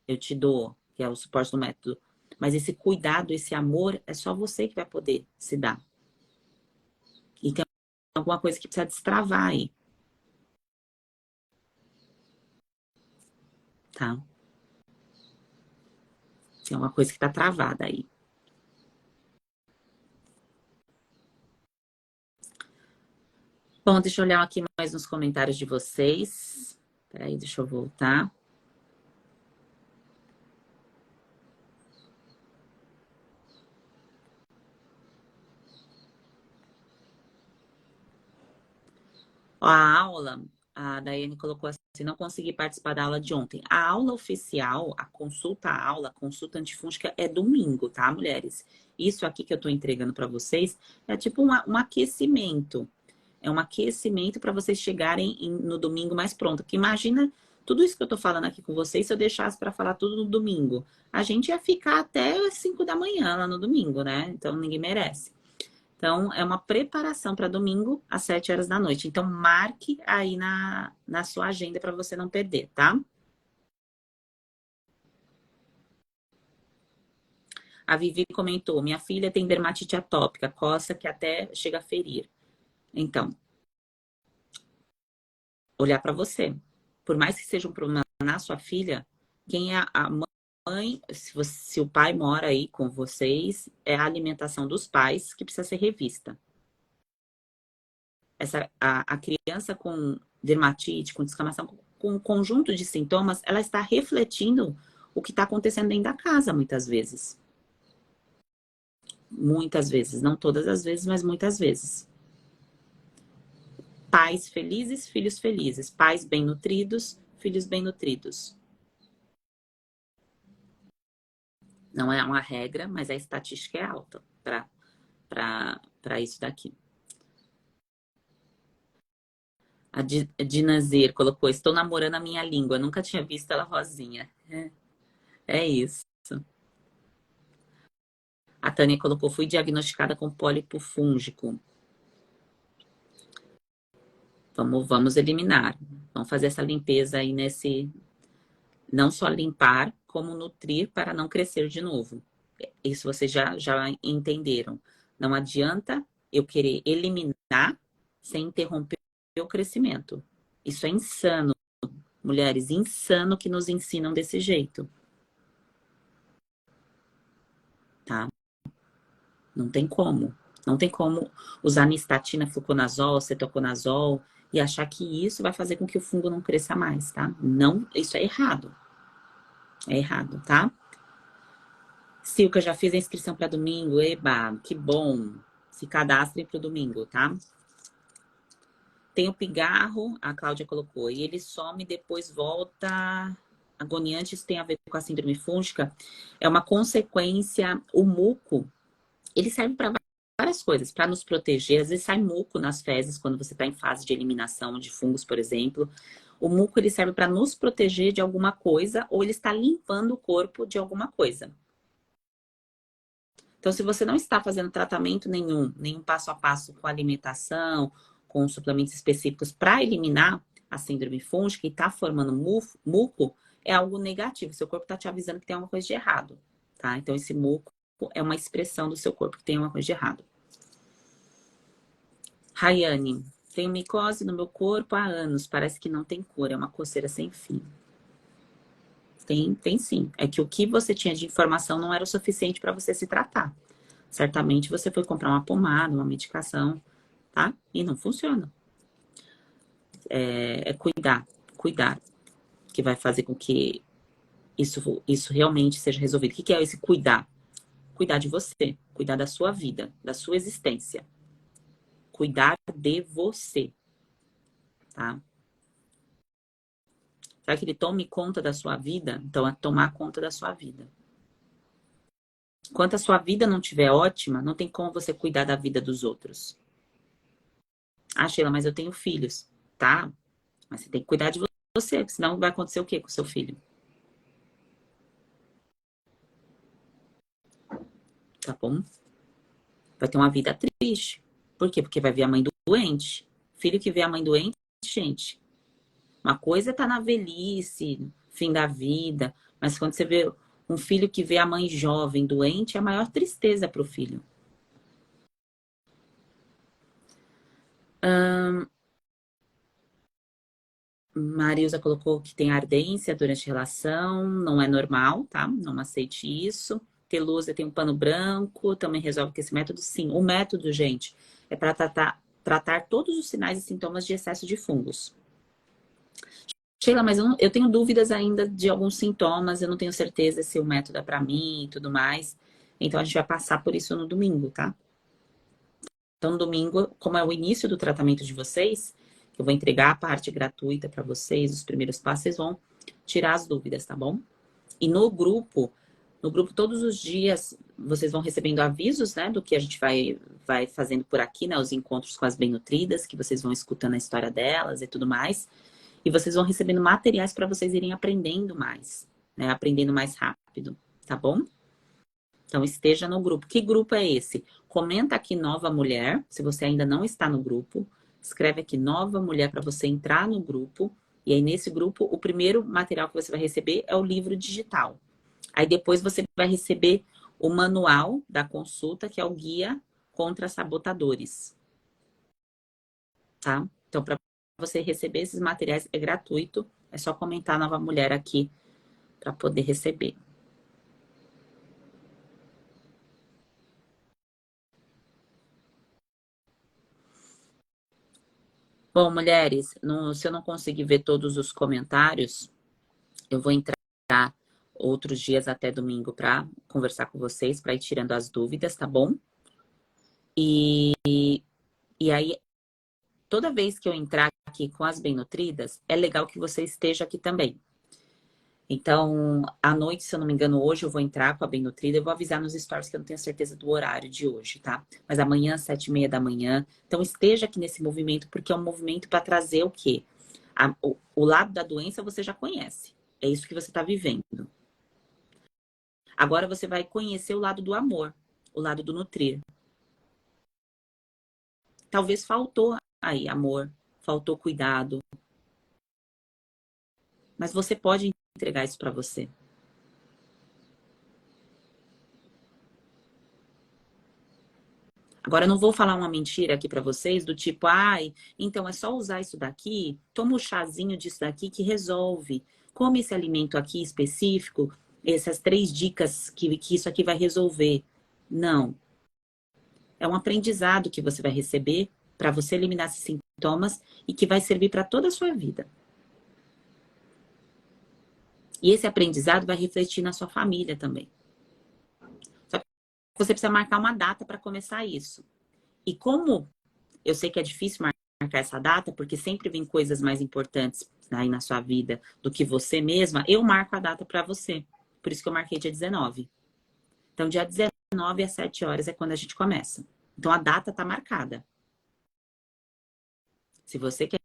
eu te dou, que é o suporte do método. Mas esse cuidado, esse amor, é só você que vai poder se dar. E tem alguma coisa que precisa destravar aí. Tá? Tem uma coisa que tá travada aí. Bom, deixa eu olhar aqui mais nos comentários de vocês. Peraí, deixa eu voltar. Ó, a aula, a Daiane colocou assim, não consegui participar da aula de ontem. A aula oficial, a consulta antifúngica é domingo, tá, mulheres? Isso aqui que eu tô entregando para vocês é tipo um aquecimento. É um aquecimento para vocês chegarem no domingo mais pronto. Porque imagina tudo isso que eu tô falando aqui com vocês, se eu deixasse para falar tudo no domingo. A gente ia ficar até as 5 da manhã lá no domingo, né? Então ninguém merece. Então, é uma preparação para domingo, às 7 horas da noite. Então, marque aí na sua agenda para você não perder, tá? A Vivi comentou: minha filha tem dermatite atópica, coça que até chega a ferir. Então, olhar para você. Por mais que seja um problema na sua filha, quem é a mãe, se o pai mora aí com vocês, é a alimentação dos pais que precisa ser revista. A criança com dermatite, com descamação, com um conjunto de sintomas, ela está refletindo o que está acontecendo dentro da casa, muitas vezes. Muitas vezes, não todas as vezes, mas muitas vezes. Pais felizes, filhos felizes. Pais bem nutridos, filhos bem nutridos. Não é uma regra, mas a estatística é alta para isso daqui. A Dinazir colocou, estou namorando a minha língua, nunca tinha visto ela rosinha. É isso. A Tânia colocou, fui diagnosticada com pólipo fúngico. Vamos eliminar. Vamos fazer essa limpeza aí nesse... Não só limpar, como nutrir para não crescer de novo. Isso vocês já entenderam. Não adianta eu querer eliminar sem interromper o crescimento. Isso é insano. Mulheres, insano que nos ensinam desse jeito. Tá? Não tem como. Não tem como usar nistatina, fluconazol, cetoconazol e achar que isso vai fazer com que o fungo não cresça mais, tá? Não, isso é errado. É errado, tá? Silca, já fiz a inscrição para domingo. Eba, que bom. Se cadastrem para o domingo, tá? Tem o pigarro, a Cláudia colocou, e ele some e depois volta agoniante. Isso tem a ver com a síndrome fúngica. É uma consequência, o muco, ele serve para várias coisas, para nos proteger. Às vezes sai muco nas fezes quando você está em fase de eliminação de fungos, por exemplo. O muco, ele serve para nos proteger de alguma coisa ou ele está limpando o corpo de alguma coisa. Então, se você não está fazendo tratamento nenhum passo a passo com alimentação, com suplementos específicos para eliminar a síndrome fúngica e está formando muco, é algo negativo. Seu corpo está te avisando que tem alguma coisa de errado, tá? Então, esse muco é uma expressão do seu corpo que tem uma coisa de errado. Rayane, tenho micose no meu corpo há anos, parece que não tem cura, é uma coceira sem fim. Tem sim. É que o que você tinha de informação não era o suficiente para você se tratar. Certamente você foi comprar uma pomada, uma medicação, tá? E não funciona. É cuidar, que vai fazer com que isso realmente seja resolvido. O que é esse cuidar? Cuidar de você, cuidar da sua vida, da sua existência. Cuidar de você, tá? Para que ele tome conta da sua vida, então é tomar conta da sua vida. Enquanto a sua vida não estiver ótima, não tem como você cuidar da vida dos outros. Ah, Sheila, mas eu tenho filhos, tá? Mas você tem que cuidar de você, senão vai acontecer o quê com o seu filho? Tá bom? Vai ter uma vida triste. Por quê? Porque vai ver a mãe doente. Filho que vê a mãe doente, gente. Uma coisa tá na velhice, fim da vida. Mas quando você vê um filho que vê a mãe jovem, doente, é a maior tristeza pro filho. Marilza colocou que tem ardência durante a relação, não é normal, tá? Não aceite isso. Telusa tem um pano branco, também resolve com esse método? Sim. O método, gente, é para tratar todos os sinais e sintomas de excesso de fungos. Sheila, mas eu tenho dúvidas ainda de alguns sintomas, eu não tenho certeza se o método é para mim e tudo mais. Então a gente vai passar por isso no domingo, tá? Então, no domingo, como é o início do tratamento de vocês, eu vou entregar a parte gratuita para vocês, os primeiros passos, vocês vão tirar as dúvidas, tá bom? E no grupo todos os dias, vocês vão recebendo avisos, né, do que a gente vai fazendo por aqui, né, os encontros com as bem-nutridas, que vocês vão escutando a história delas e tudo mais. E vocês vão recebendo materiais para vocês irem aprendendo mais, né, aprendendo mais rápido, tá bom? Então, esteja no grupo. Que grupo é esse? Comenta aqui Nova Mulher, se você ainda não está no grupo. Escreve aqui Nova Mulher para você entrar no grupo. E aí, nesse grupo, o primeiro material que você vai receber é o livro digital. Aí, depois, você vai receber o manual da consulta, que é o Guia contra Sabotadores. Tá? Então, para você receber esses materiais, é gratuito. É só comentar Nova Mulher aqui para poder receber. Bom, mulheres, se eu não conseguir ver todos os comentários, eu vou entrar outros dias até domingo para conversar com vocês, para ir tirando as dúvidas, tá bom? E aí, toda vez que eu entrar aqui com as bem-nutridas, é legal que você esteja aqui também. Então, à noite, se eu não me engano, hoje eu vou entrar com a bem-nutrida. Eu vou avisar nos stories que eu não tenho certeza do horário de hoje, tá? Mas amanhã, 7h30 da manhã. Então, esteja aqui nesse movimento, porque é um movimento para trazer o quê? O lado da doença você já conhece. É isso que você está vivendo. Agora você vai conhecer o lado do amor, o lado do nutrir. Talvez faltou aí amor, faltou cuidado. Mas você pode entregar isso para você. Agora, eu não vou falar uma mentira aqui para vocês do tipo, ai, então é só usar isso daqui, toma um chazinho disso daqui que resolve. Come esse alimento aqui específico, essas 3 dicas que isso aqui vai resolver. Não. É um aprendizado que você vai receber para você eliminar esses sintomas e que vai servir para toda a sua vida. E esse aprendizado vai refletir na sua família também. Só que você precisa marcar uma data para começar isso. E como eu sei que é difícil marcar essa data, porque sempre vem coisas mais importantes aí na sua vida do que você mesma, eu marco a data para você. Por isso que eu marquei dia 19. Então, dia 19 às 7 horas é quando a gente começa. Então, a data está marcada. Se você quer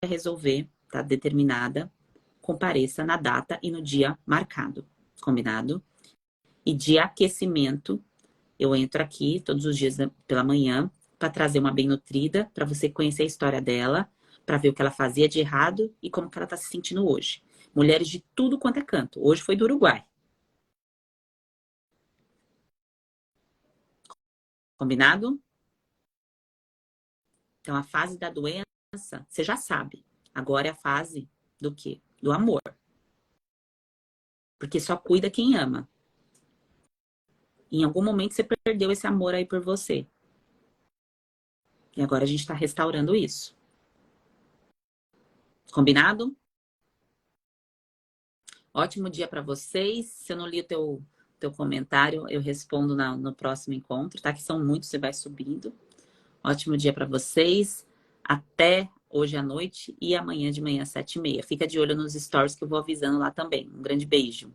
resolver, está determinada, compareça na data e no dia marcado. Combinado? E de aquecimento, eu entro aqui todos os dias pela manhã para trazer uma bem-nutrida, para você conhecer a história dela, para ver o que ela fazia de errado e como que ela está se sentindo hoje. Mulheres de tudo quanto é canto. Hoje foi do Uruguai. Combinado? Então, a fase da doença, você já sabe. Agora é a fase do quê? Do amor. Porque só cuida quem ama. Em algum momento você perdeu esse amor aí por você. E agora a gente está restaurando isso. Combinado? Ótimo dia para vocês. Se eu não li o teu comentário, eu respondo no próximo encontro, tá? Que são muitos, você vai subindo. Ótimo dia para vocês. Até hoje à noite e amanhã de manhã, 7h30. Fica de olho nos stories que eu vou avisando lá também. Um grande beijo.